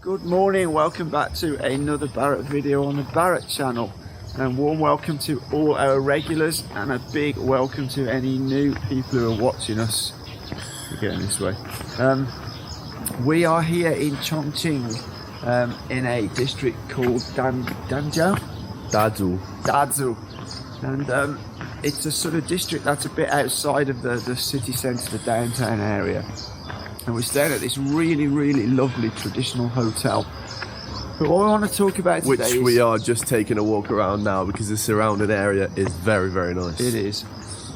Good morning, welcome back to another Barrett video on the Barrett channel, and warm welcome to all our regulars and a big welcome to any new people who are watching us. We're going this way. We are here in Chongqing in a district called Dazhou, and it's a sort of district that's a bit outside of the city centre, the downtown area. And we're staying at this really lovely traditional hotel. But what I want to talk about today Which we are just taking a walk around now because the surrounding area is very nice. It is.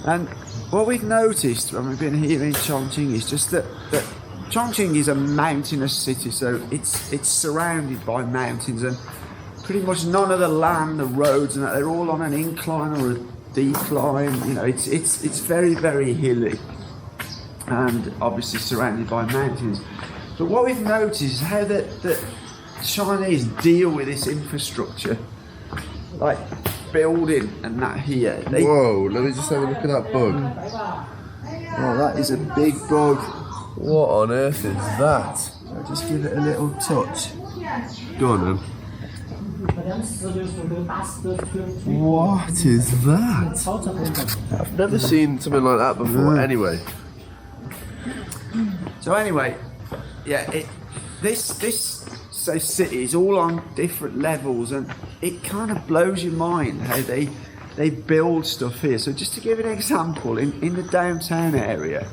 And what we've noticed when we've been here in Chongqing is just that Chongqing is a mountainous city, so it's surrounded by mountains, and pretty much none of the land, the roads and that, they're all on an incline or a decline. You know, it's very hilly, and obviously surrounded by mountains. But what we've noticed is how the Chinese deal with this infrastructure, like building and that here. Whoa, let me just have a look at that bug. Oh, that is a big bug. What on earth is that? I'll just give it a little touch. Go on then. What is that? I've never seen something like that before. Anyway. So anyway, yeah, this city is all on different levels, and it kind of blows your mind how they build stuff here. So just to give an example, in the downtown area,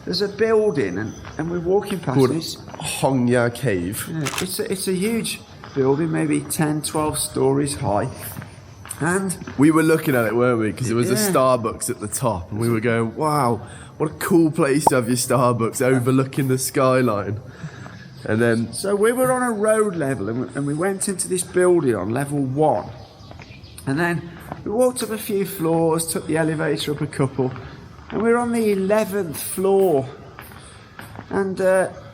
there's a building, and we're walking past called this Hongya Cave. Yeah, it's a huge building, maybe 10-12 stories high, and we were looking at it, weren't we? Because there was a Starbucks at the top, and we were going, wow, what a cool place to have your Starbucks overlooking the skyline. And then so we were on a road level, and we went into this building on level 1, and then we walked up a few floors, took the elevator up a couple, and we were on the 11th floor, and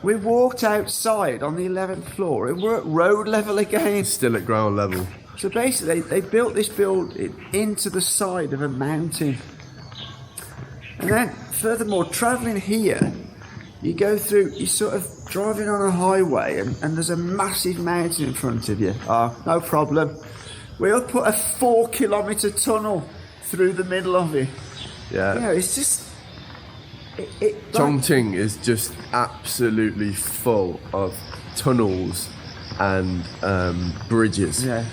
we walked outside on the 11th floor, and we're at road level again. Still at ground level. So basically they built this building into the side of a mountain. And then furthermore, travelling here, you go through, you're sort of driving on a highway, and there's a massive mountain in front of you. No problem. We'll put a 4-kilometre tunnel through the middle of it. Yeah. You know, it's just... Chongqing is just absolutely full of tunnels and bridges. Yeah.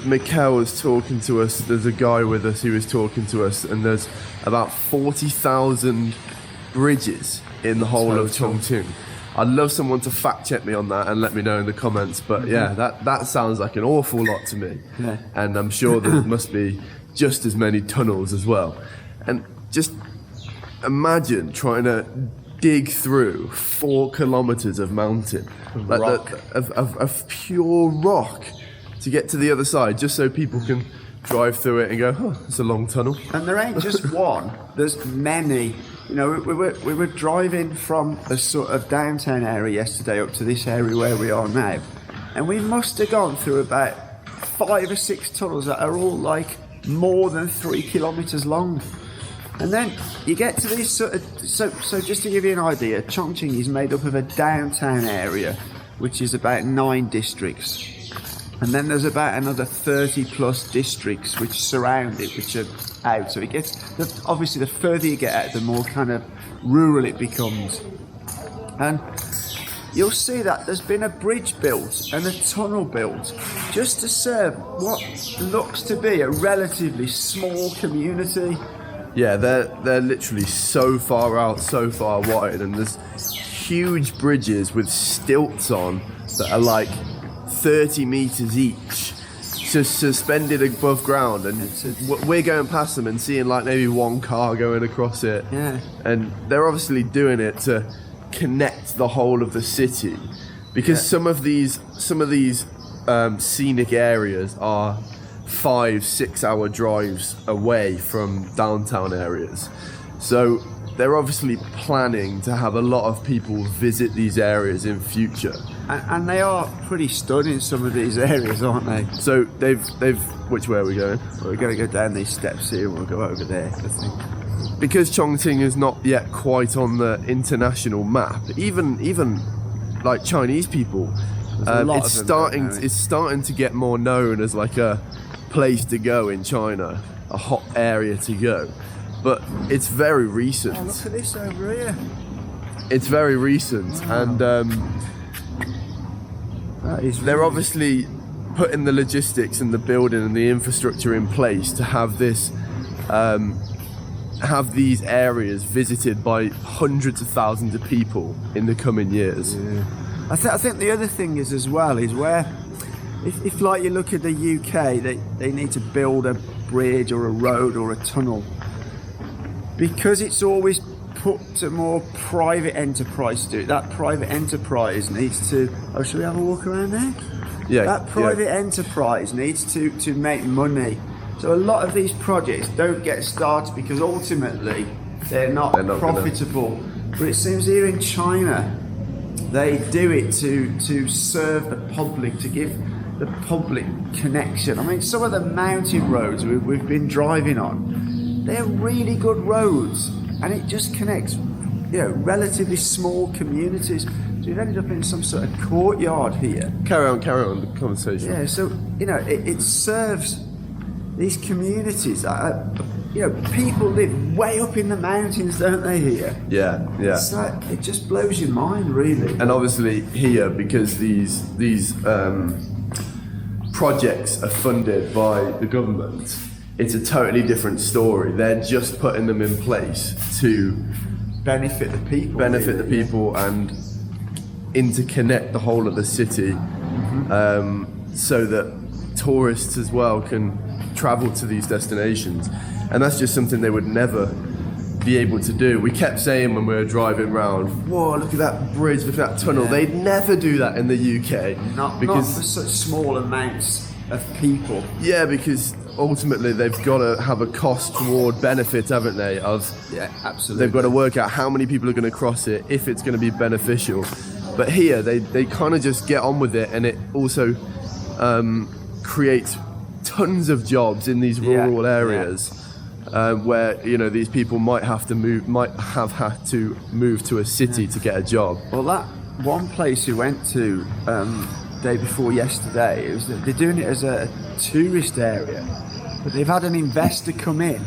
Mikhail was talking to us, there's a guy with us who was talking to us, and there's about 40,000 bridges in the whole of Chongqing. I'd love someone to fact check me on that and let me know in the comments, but yeah, that sounds like an awful lot to me. Yeah. And I'm sure there must be just as many tunnels as well. And just imagine trying to dig through 4 kilometers of mountain, of pure rock, to get to the other side, just so people can drive through it and go, oh, it's a long tunnel. And there ain't just one, there's many. You know, we were driving from a sort of downtown area yesterday up to this area where we are now, and we must have gone through about 5 or 6 tunnels that are all like more than 3 kilometers long. And then you get to these sort of, so just to give you an idea, Chongqing is made up of a downtown area, which is about 9 districts. And then there's about another 30 plus districts which surround it, which are out. So it gets, obviously the further you get out, the more kind of rural it becomes. And you'll see that there's been a bridge built and a tunnel built just to serve what looks to be a relatively small community. Yeah, they're literally so far out, so far wide, and there's huge bridges with stilts on that are like 30 meters each, just suspended above ground, and we're going past them and seeing like maybe one car going across it. Yeah. And they're obviously doing it to connect the whole of the city, because some of these scenic areas are 5-6 hour drives away from downtown areas. So they're obviously planning to have a lot of people visit these areas in future. And they are pretty stunning, some of these areas, aren't they? So they've which way are we going? Well, we're going to go down these steps here and we'll go over there, I think. Because Chongqing is not yet quite on the international map, even like Chinese people There's a lot It's of them starting. going. It's starting to get more known as like a place to go in China, a hot area to go. But it's very recent. Oh, look at this over here. It's very recent, and That is they're really- obviously putting the logistics and the building and the infrastructure in place to have this, have these areas visited by hundreds of thousands of people in the coming years. Yeah. I think the other thing is as well is where, if like you look at the UK, they need to build a bridge or a road or a tunnel, because it's always put to more private enterprise to do it. That private enterprise needs to. Oh, shall we have a walk around there? Yeah, That private enterprise needs to make money. So a lot of these projects don't get started because ultimately they're not profitable. But it seems here in China, they do it to serve the public, to give the public connection. I mean, some of the mountain roads we've been driving on, they're really good roads, and it just connects, relatively small communities. So we've ended up in some sort of courtyard here. Carry on the conversation. Yeah, so it serves these communities. People live way up in the mountains, don't they? Here, Yeah. it's like, it just blows your mind, really. And obviously here, because these projects are funded by the government, it's a totally different story. They're just putting them in place to benefit the people. benefit the people and interconnect the whole of the city, so that tourists as well can travel to these destinations. And that's just something they would never be able to do. We kept saying when we were driving around, whoa, look at that bridge, look at that tunnel. Yeah. They'd never do that in the UK. Not for because such small amounts of people. because ultimately they've got to have a cost reward benefit, haven't they? Yeah, absolutely. They've got to work out how many people are going to cross it, if it's going to be beneficial. But here, they kind of just get on with it, and it also creates tons of jobs in these rural areas, where these people might have had to move to a city to get a job. Well, that one place we went to day before yesterday, they're doing it as a tourist area, but they've had an investor come in.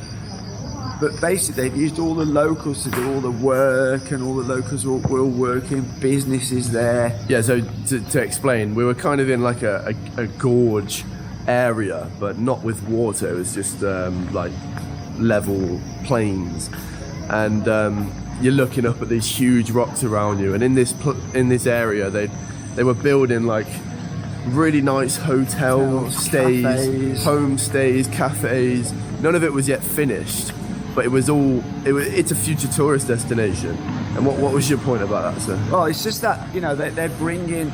But basically, they've used all the locals to do all the work, and all the locals will work in businesses there. Yeah, so to explain, we were kind of in like a gorge area, but not with water. It was just like level plains, and you're looking up at these huge rocks around you. And in this area, they were building like really nice hotels, stays, cafes. homestays, cafes. None of it was yet finished, but it's a future tourist destination. And what was your point about that, sir? Well, it's just that they're bringing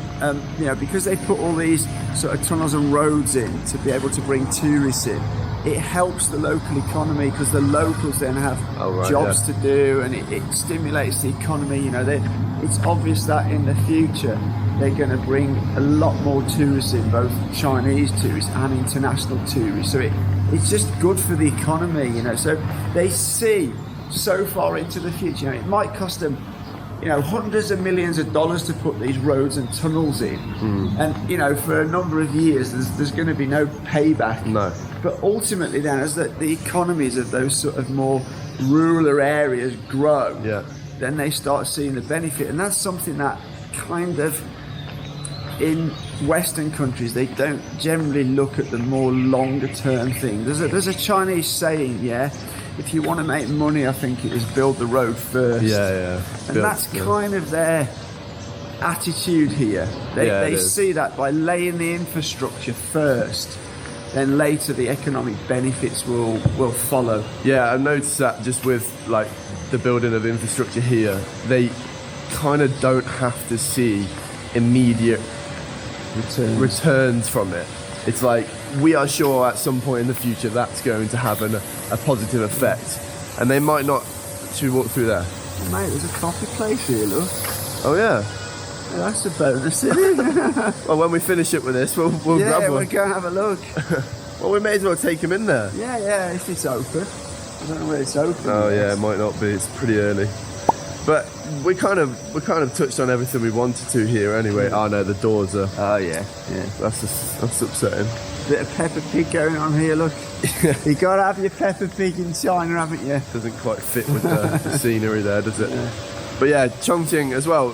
because they put all these sort of tunnels and roads in to be able to bring tourists in. It helps the local economy because the locals then have jobs to do, and it stimulates the economy. It's obvious that in the future they're going to bring a lot more tourists in, both Chinese tourists and international tourists. So it's just good for the economy. So they see so far into the future. It might cost them, hundreds of millions of dollars to put these roads and tunnels in, and for a number of years there's going to be no payback. No. But ultimately, then, as the economies of those sort of more rural areas grow, then they start seeing the benefit, and that's something that kind of in Western countries they don't generally look at the more longer term thing. There's a Chinese saying, if you want to make money, I think it is build the road first. And that's kind of their attitude here. They see that by laying the infrastructure first, then later the economic benefits will follow. Yeah, I've noticed that just with like the building of infrastructure here, they kind of don't have to see immediate returns from it. It's like, we are sure at some point in the future that's going to have a positive effect, and they might not. Should we walk through there? Oh, mate, there's a coffee place here, look. Oh yeah. That's a bonus, isn't it? Well, when we finish it with this, we'll grab one. We'll go and have a look. Well, we may as well take him in there. Yeah, if it's open. I don't know where it's open. Oh yeah, it might not be. It's pretty early. But we kind of touched on everything we wanted to here anyway. Oh no, the doors are. Oh yeah. That's upsetting. Bit of Peppa Pig going on here. Look, you gotta have your Peppa Pig in China, haven't you? Doesn't quite fit with the scenery there, does it? Yeah. But yeah, Chongqing as well.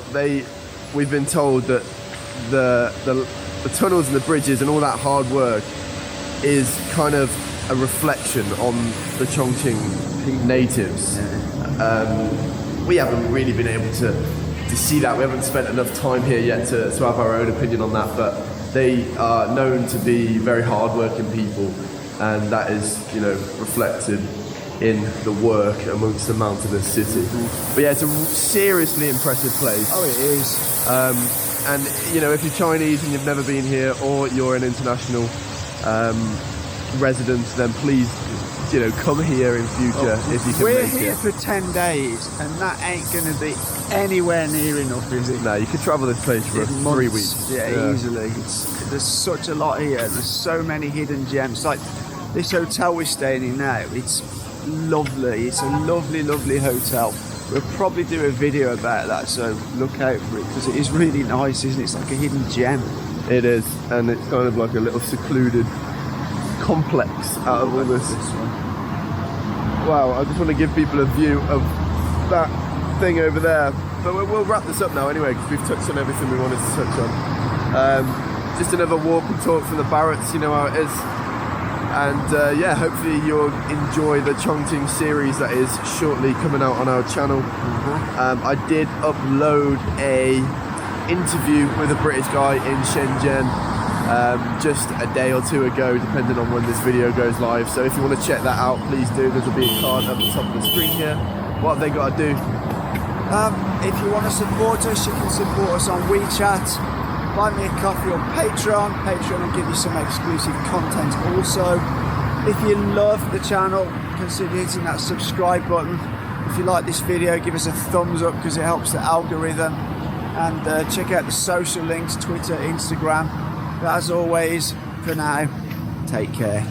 We've been told that the tunnels and the bridges and all that hard work is kind of a reflection on the Chongqing natives. We haven't really been able to see that. We haven't spent enough time here yet to have our own opinion on that, but they are known to be very hard-working people, and that is, reflected in the work amongst the mountainous city. But yeah, it's a seriously impressive place. Oh, it is. And if you're Chinese and you've never been here, or you're an international resident, then please, come here in future if you can. We're here for 10 days, and that ain't going to be anywhere near enough, is it? No, you could travel this place for 3 weeks. Yeah, easily. There's such a lot here. There's so many hidden gems. Like this hotel we're staying in now, it's lovely. It's a lovely, lovely hotel. We'll probably do a video about that, so look out for it, because it is really nice, isn't it? It's like a hidden gem. It is, and it's kind of like a little secluded complex out of all this. Wow, I just want to give people a view of that thing over there. But we'll wrap this up now anyway, because we've touched on everything we wanted to touch on. Just another walk and talk from the Barretts, you know how it is. And yeah, hopefully you'll enjoy the Chongqing series that is shortly coming out on our channel. I did upload a interview with a British guy in Shenzhen just a day or two ago, depending on when this video goes live. So if you want to check that out, please do. There'll be a card at the top of the screen here. What have they got to do? If you want to support us, you can support us on WeChat. Buy me a coffee on Patreon. Patreon will give you some exclusive content also. If you love the channel, consider hitting that subscribe button. If you like this video, give us a thumbs up, because it helps the algorithm. And check out the social links, Twitter, Instagram. But as always, for now, take care.